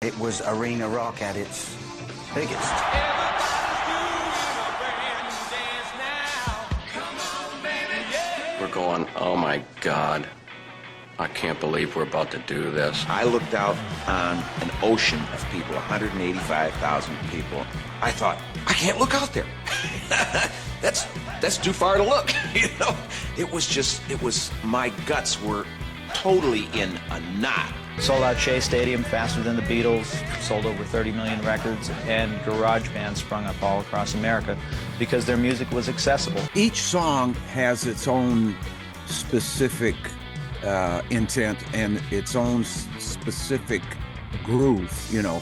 It was arena rock at its biggest. We're going, oh my God, I can't believe we're about to do this. I looked out on an ocean of people, 185,000 people. I thought, I can't look out there. That's too far to look, you know? It was, my guts were totally in a knot. Sold out Shea Stadium faster than the Beatles, sold over 30 million records, and garage bands sprung up all across America because their music was accessible. Each song has its own specific intent and its own specific groove, you know.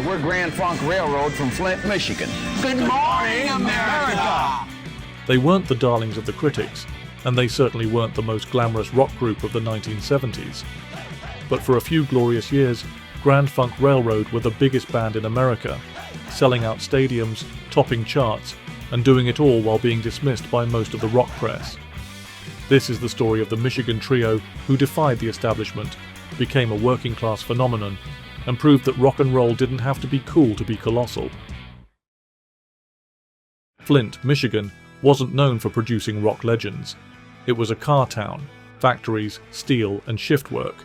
We're Grand Funk Railroad from Flint, Michigan. Good morning, America! They weren't the darlings of the critics, and they certainly weren't the most glamorous rock group of the 1970s. But for a few glorious years, Grand Funk Railroad were the biggest band in America, selling out stadiums, topping charts, and doing it all while being dismissed by most of the rock press. This is the story of the Michigan trio who defied the establishment, became a working-class phenomenon, and proved that rock and roll didn't have to be cool to be colossal. Flint, Michigan, wasn't known for producing rock legends. It was a car town, factories, steel, and shift work.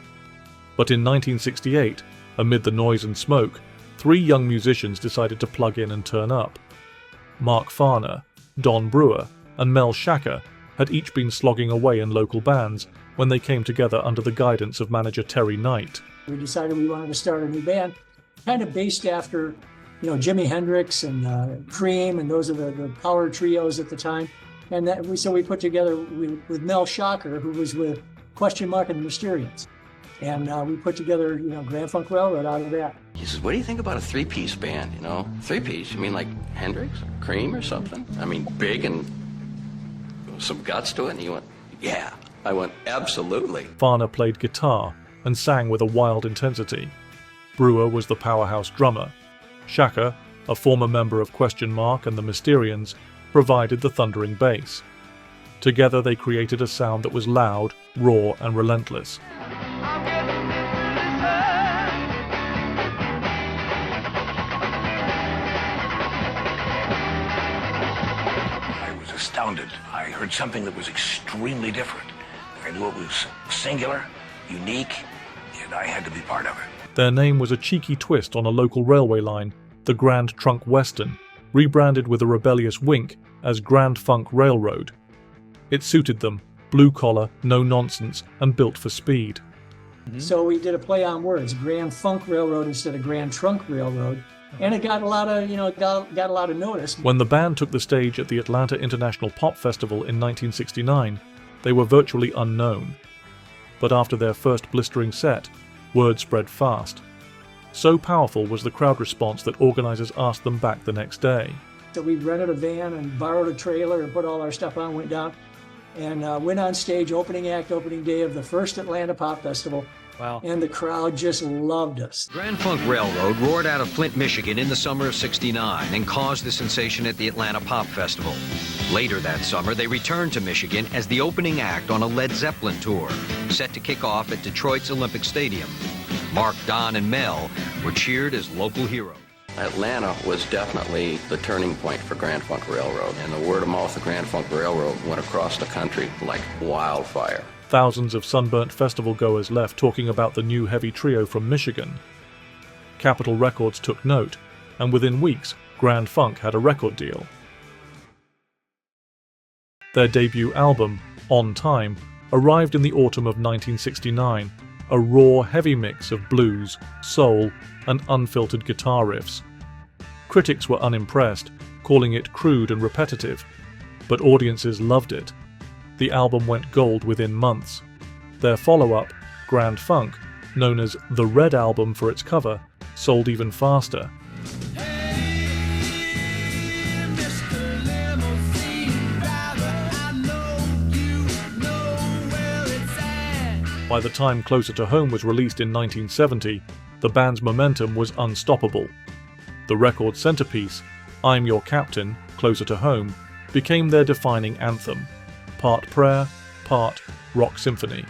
But in 1968, amid the noise and smoke, 3 young musicians decided to plug in and turn up. Mark Farner, Don Brewer, and Mel Schacher had each been slogging away in local bands when they came together under the guidance of manager Terry Knight. We decided we wanted to start a new band, kind of based after, Jimi Hendrix and Cream, and those are the power trios at the time. And so we put together with Mel Schacher, who was with Question Mark and the Mysterians. And we put together, Grand Funk Railroad out of that. He says, what do you think about a 3-piece band, 3-piece? You mean like Hendrix, Cream or something? I mean, big and some guts to it? And he went, yeah. I went, absolutely. Farner played guitar and sang with a wild intensity. Brewer was the powerhouse drummer. Schacher, a former member of Question Mark and the Mysterians, provided the thundering bass. Together they created a sound that was loud, raw, and relentless. I was astounded. I heard something that was extremely different. I knew it was singular, unique, and I had to be part of it. Their name was a cheeky twist on a local railway line, the Grand Trunk Western, rebranded with a rebellious wink as Grand Funk Railroad. It suited them, blue-collar, no-nonsense, and built for speed. So we did a play on words, Grand Funk Railroad instead of Grand Trunk Railroad, and it got a lot of, got a lot of notice. When the band took the stage at the Atlanta International Pop Festival in 1969, they were virtually unknown. But after their first blistering set, word spread fast. So powerful was the crowd response that organizers asked them back the next day. So we rented a van and borrowed a trailer and put all our stuff on, went down, and went on stage, opening day of the first Atlanta Pop Festival. Wow. And the crowd just loved us. Grand Funk Railroad roared out of Flint, Michigan in the summer of '69 and caused the sensation at the Atlanta Pop Festival. Later that summer, they returned to Michigan as the opening act on a Led Zeppelin tour, set to kick off at Detroit's Olympic Stadium. Mark, Don, and Mel were cheered as local heroes. Atlanta was definitely the turning point for Grand Funk Railroad, and the word of mouth of Grand Funk Railroad went across the country like wildfire. Thousands of sunburnt festival goers left talking about the new heavy trio from Michigan. Capitol Records took note, and within weeks, Grand Funk had a record deal. Their debut album, On Time, arrived in the autumn of 1969, a raw, heavy mix of blues, soul, and unfiltered guitar riffs. Critics were unimpressed, calling it crude and repetitive, but audiences loved it. The album went gold within months. Their follow-up, Grand Funk, known as the Red Album for its cover, sold even faster. By the time Closer to Home was released in 1970, the band's momentum was unstoppable. The record's centerpiece, I'm Your Captain, Closer to Home, became their defining anthem, part prayer, part rock symphony.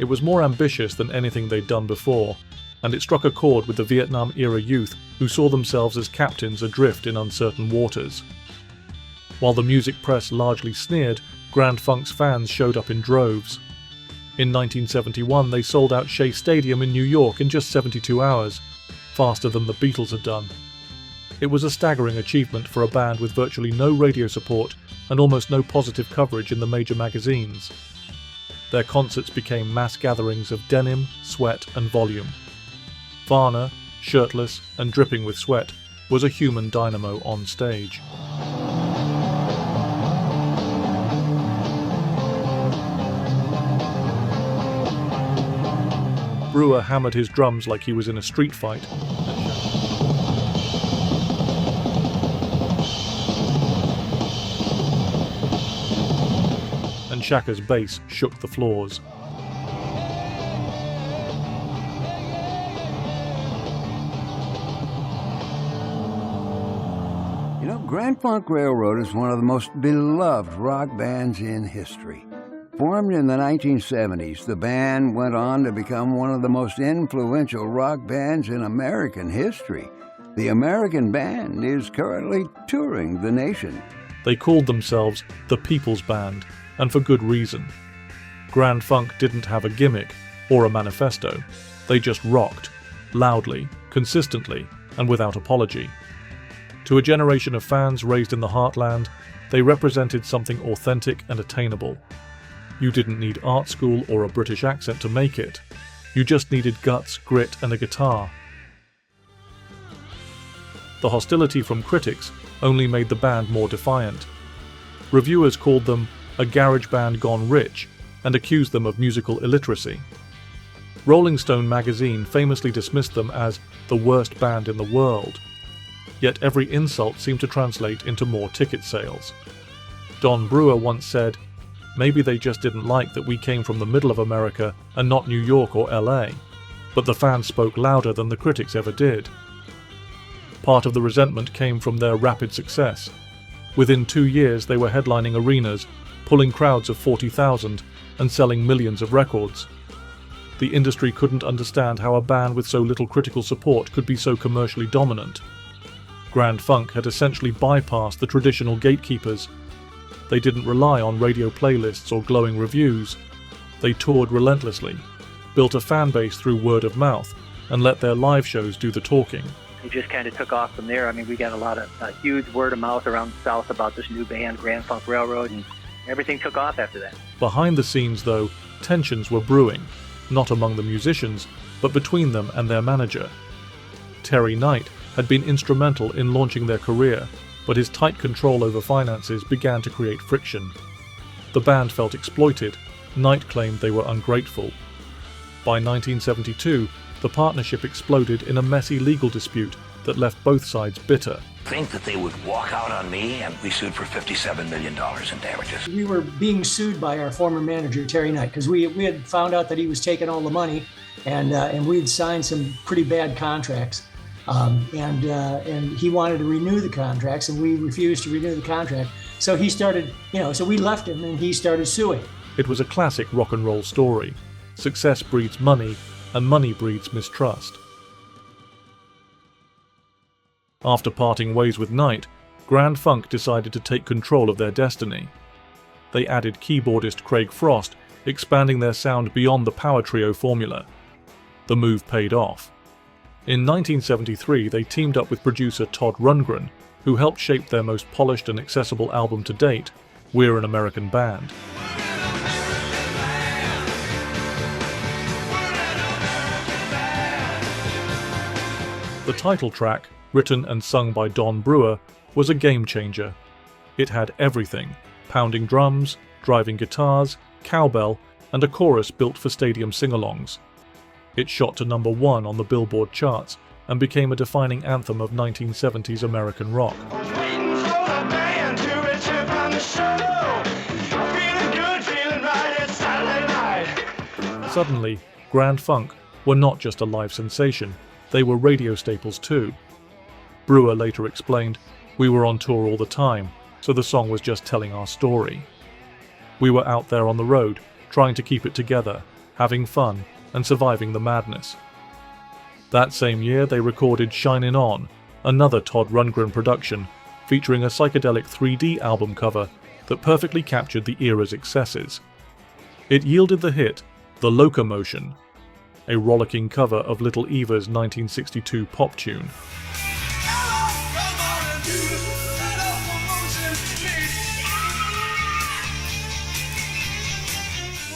It was more ambitious than anything they'd done before, and it struck a chord with the Vietnam-era youth who saw themselves as captains adrift in uncertain waters. While the music press largely sneered, Grand Funk's fans showed up in droves. In 1971, they sold out Shea Stadium in New York in just 72 hours, faster than the Beatles had done. It was a staggering achievement for a band with virtually no radio support and almost no positive coverage in the major magazines. Their concerts became mass gatherings of denim, sweat, and volume. Farner, shirtless and dripping with sweat, was a human dynamo on stage. Brewer hammered his drums like he was in a street fight. And Schacher's bass shook the floors. You know, Grand Funk Railroad is one of the most beloved rock bands in history. Formed in the 1970s, the band went on to become one of the most influential rock bands in American history. The American band is currently touring the nation. They called themselves the People's Band, and for good reason. Grand Funk didn't have a gimmick or a manifesto. They just rocked, loudly, consistently, and without apology. To a generation of fans raised in the heartland, they represented something authentic and attainable. You didn't need art school or a British accent to make it. You just needed guts, grit, and a guitar. The hostility from critics only made the band more defiant. Reviewers called them a garage band gone rich and accused them of musical illiteracy. Rolling Stone magazine famously dismissed them as the worst band in the world. Yet every insult seemed to translate into more ticket sales. Don Brewer once said, "Maybe they just didn't like that we came from the middle of America and not New York or LA, but the fans spoke louder than the critics ever did." Part of the resentment came from their rapid success. Within 2 years they were headlining arenas, pulling crowds of 40,000 and selling millions of records. The industry couldn't understand how a band with so little critical support could be so commercially dominant. Grand Funk had essentially bypassed the traditional gatekeepers. They didn't rely on radio playlists or glowing reviews. They toured relentlessly, built a fan base through word of mouth, and let their live shows do the talking. It just kind of took off from there. I mean, we got a lot of huge word of mouth around the South about this new band, Grand Funk Railroad, and everything took off after that. Behind the scenes, though, tensions were brewing, not among the musicians, but between them and their manager. Terry Knight had been instrumental in launching their career, but his tight control over finances began to create friction. The band felt exploited. Knight claimed they were ungrateful. By 1972, the partnership exploded in a messy legal dispute that left both sides bitter. Think that they would walk out on me and be sued for $57 million in damages. We were being sued by our former manager, Terry Knight, because we had found out that he was taking all the money, and we had signed some pretty bad contracts. And he wanted to renew the contracts, and we refused to renew the contract. So he started, so we left him, and he started suing. It was a classic rock and roll story. Success breeds money, and money breeds mistrust. After parting ways with Knight, Grand Funk decided to take control of their destiny. They added keyboardist Craig Frost, expanding their sound beyond the power trio formula. The move paid off. In 1973, they teamed up with producer Todd Rundgren, who helped shape their most polished and accessible album to date, We're an American Band. The title track, written and sung by Don Brewer, was a game changer. It had everything: pounding drums, driving guitars, cowbell, and a chorus built for stadium sing-alongs. It shot to number 1 on the Billboard charts and became a defining anthem of 1970s American rock. Suddenly, Grand Funk were not just a live sensation, they were radio staples too. Brewer later explained, "We were on tour all the time, so the song was just telling our story. We were out there on the road, trying to keep it together, having fun, and surviving the madness." That same year they recorded Shinin' On, another Todd Rundgren production, featuring a psychedelic 3D album cover that perfectly captured the era's excesses. It yielded the hit, The Loco-Motion, a rollicking cover of Little Eva's 1962 pop tune.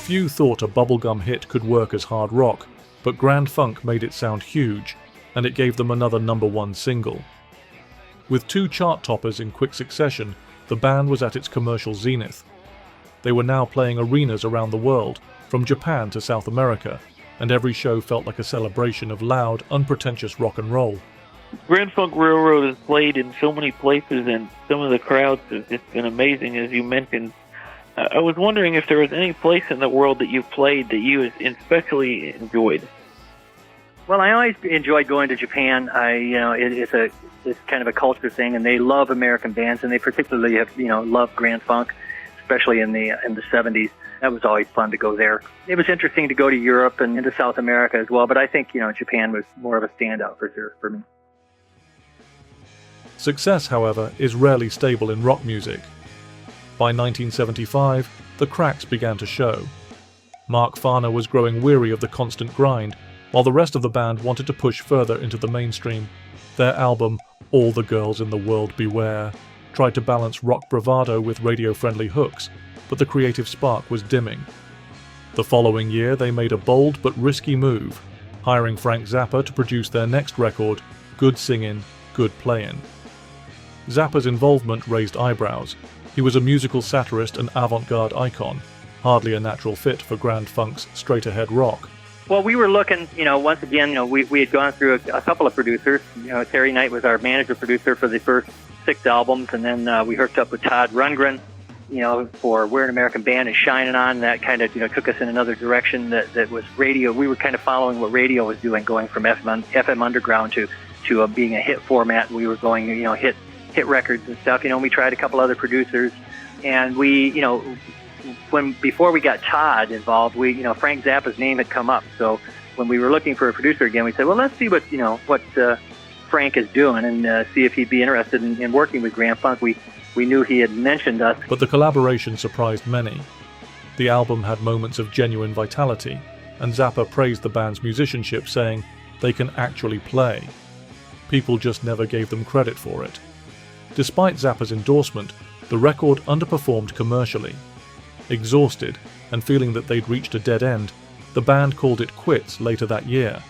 Few thought a bubblegum hit could work as hard rock, but Grand Funk made it sound huge, and it gave them another #1 single. With 2 chart toppers in quick succession, the band was at its commercial zenith. They were now playing arenas around the world, from Japan to South America, and every show felt like a celebration of loud, unpretentious rock and roll. Grand Funk Railroad has played in so many places, and some of the crowds have just been amazing, as you mentioned. I was wondering if there was any place in the world that you played that you especially enjoyed. Well, I always enjoyed going to Japan. It's kind of a culture thing, and they love American bands, and they particularly have, love Grand Funk, especially in the 70s. That was always fun to go there. It was interesting to go to Europe and into South America as well, but I think, Japan was more of a standout for sure for me. Success, however, is rarely stable in rock music. By 1975, the cracks began to show. Mark Farner was growing weary of the constant grind, while the rest of the band wanted to push further into the mainstream. Their album, All the Girls in the World Beware, tried to balance rock bravado with radio-friendly hooks, but the creative spark was dimming. The following year, they made a bold but risky move, hiring Frank Zappa to produce their next record, Good Singin', Good Playin'. Zappa's involvement raised eyebrows. He was a musical satirist and avant-garde icon, hardly a natural fit for Grand Funk's straight-ahead rock. Well, we were looking, once again, we had gone through a couple of producers. Terry Knight was our manager-producer for the first 6 albums, and then we hooked up with Todd Rundgren, for We're an American Band and Shinin' On. That kind of, took us in another direction that was radio. We were kind of following what radio was doing, going from FM underground to being a hit format. We were going, hit records and stuff. We tried a couple other producers, and we, before we got Todd involved, Frank Zappa's name had come up. So when we were looking for a producer again, we said, well, let's see what Frank is doing and see if he'd be interested in working with Grand Funk. We knew he had mentioned us. But the collaboration surprised many. The album had moments of genuine vitality, and Zappa praised the band's musicianship, saying they can actually play. People just never gave them credit for it. Despite Zappa's endorsement, the record underperformed commercially. Exhausted, and feeling that they'd reached a dead end, the band called it quits later that year.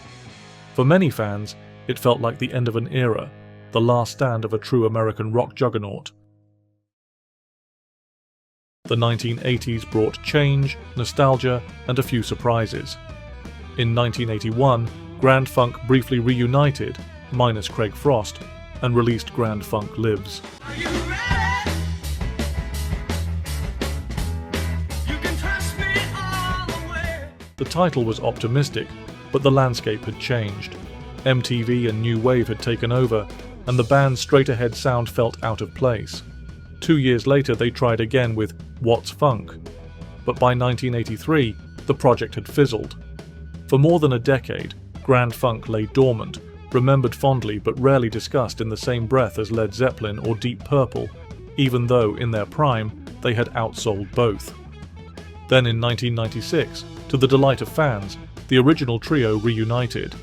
For many fans, it felt like the end of an era, the last stand of a true American rock juggernaut. The 1980s brought change, nostalgia, and a few surprises. In 1981, Grand Funk briefly reunited, minus Craig Frost, and released Grand Funk Lives. The title was optimistic, but the landscape had changed. MTV and New Wave had taken over, and the band's straight-ahead sound felt out of place. 2 years later, they tried again with What's Funk? But by 1983, the project had fizzled. For more than a decade, Grand Funk lay dormant, remembered fondly but rarely discussed in the same breath as Led Zeppelin or Deep Purple, even though, in their prime, they had outsold both. Then in 1996, to the delight of fans, the original trio reunited.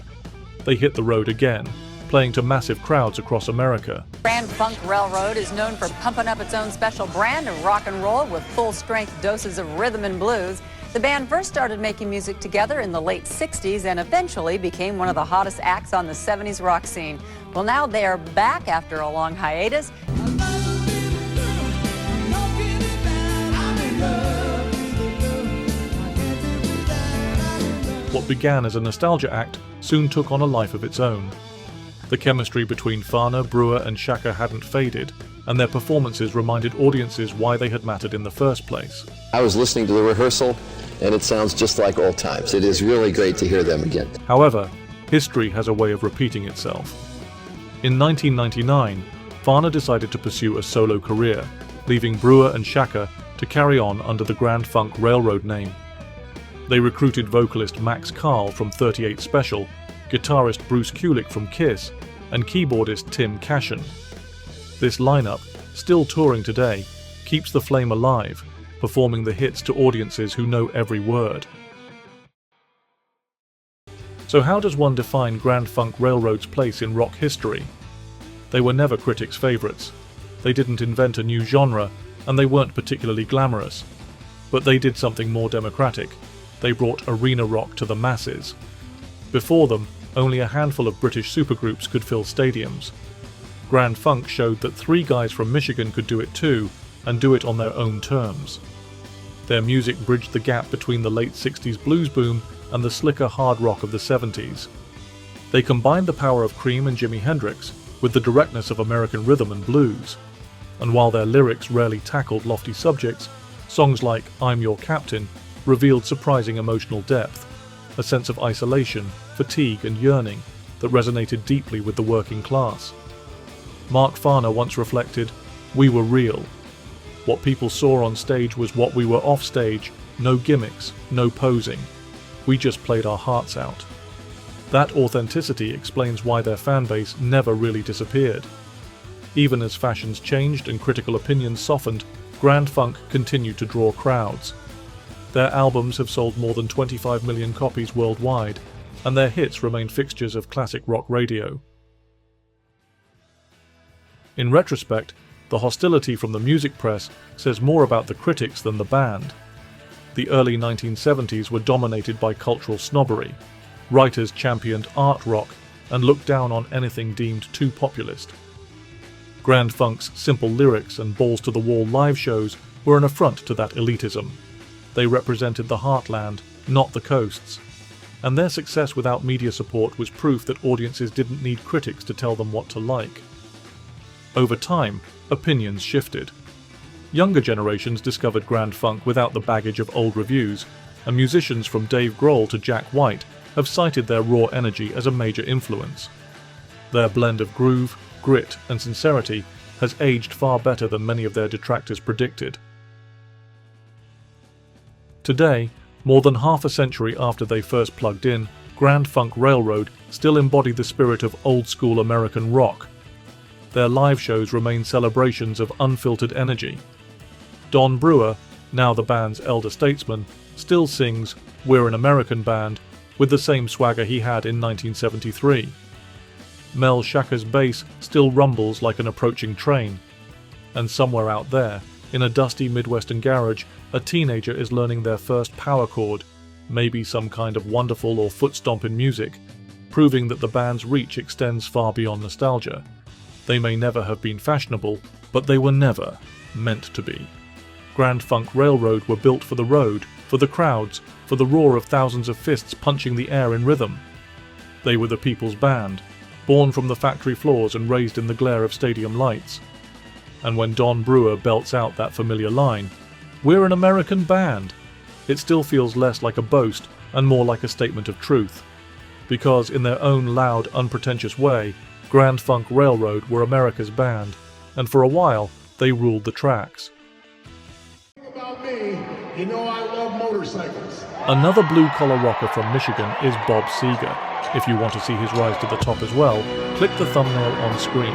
They hit the road again, playing to massive crowds across America. Grand Funk Railroad is known for pumping up its own special brand of rock and roll with full-strength doses of rhythm and blues. The band first started making music together in the late 60s and eventually became one of the hottest acts on the 70s rock scene. Well, now they are back after a long hiatus. What began as a nostalgia act soon took on a life of its own. The chemistry between Farner, Brewer and Schacher hadn't faded, and their performances reminded audiences why they had mattered in the first place. I was listening to the rehearsal, and it sounds just like old times. It is really great to hear them again. However, history has a way of repeating itself. In 1999, Farner decided to pursue a solo career, leaving Brewer and Schacher to carry on under the Grand Funk Railroad name. They recruited vocalist Max Carl from 38 Special, guitarist Bruce Kulick from Kiss, and keyboardist Tim Cashin. This lineup, still touring today, keeps the flame alive, performing the hits to audiences who know every word. So how does one define Grand Funk Railroad's place in rock history? They were never critics' favourites. They didn't invent a new genre, and they weren't particularly glamorous. But they did something more democratic. They brought arena rock to the masses. Before them, only a handful of British supergroups could fill stadiums. Grand Funk showed that 3 guys from Michigan could do it too, and do it on their own terms. Their music bridged the gap between the late 60s blues boom and the slicker hard rock of the 70s. They combined the power of Cream and Jimi Hendrix with the directness of American rhythm and blues. And while their lyrics rarely tackled lofty subjects, songs like I'm Your Captain revealed surprising emotional depth, a sense of isolation, fatigue and yearning that resonated deeply with the working class. Mark Farner once reflected, "We were real. What people saw on stage was what we were off stage, no gimmicks, no posing. We just played our hearts out." That authenticity explains why their fanbase never really disappeared. Even as fashions changed and critical opinions softened, Grand Funk continued to draw crowds. Their albums have sold more than 25 million copies worldwide, and their hits remain fixtures of classic rock radio. In retrospect, the hostility from the music press says more about the critics than the band. The early 1970s were dominated by cultural snobbery. Writers championed art rock and looked down on anything deemed too populist. Grand Funk's simple lyrics and balls-to-the-wall live shows were an affront to that elitism. They represented the heartland, not the coasts. And their success without media support was proof that audiences didn't need critics to tell them what to like. Over time, opinions shifted. Younger generations discovered Grand Funk without the baggage of old reviews, and musicians from Dave Grohl to Jack White have cited their raw energy as a major influence. Their blend of groove, grit, and sincerity has aged far better than many of their detractors predicted. Today, more than half a century after they first plugged in, Grand Funk Railroad still embody the spirit of old-school American rock. Their live shows remain celebrations of unfiltered energy. Don Brewer, now the band's elder statesman, still sings "We're an American Band" with the same swagger he had in 1973. Mel Schacher's bass still rumbles like an approaching train. And somewhere out there, in a dusty Midwestern garage, a teenager is learning their first power chord, maybe some kind of wonderful or foot-stomp in music, proving that the band's reach extends far beyond nostalgia. They may never have been fashionable, but they were never meant to be. Grand Funk Railroad were built for the road, for the crowds, for the roar of thousands of fists punching the air in rhythm. They were the people's band, born from the factory floors and raised in the glare of stadium lights. And when Don Brewer belts out that familiar line, "We're an American band," it still feels less like a boast and more like a statement of truth. Because in their own loud, unpretentious way, Grand Funk Railroad were America's band, and for a while, they ruled the tracks. About me, you know I love motorcycles. Another blue-collar rocker from Michigan is Bob Seger. If you want to see his rise to the top as well, click the thumbnail on screen.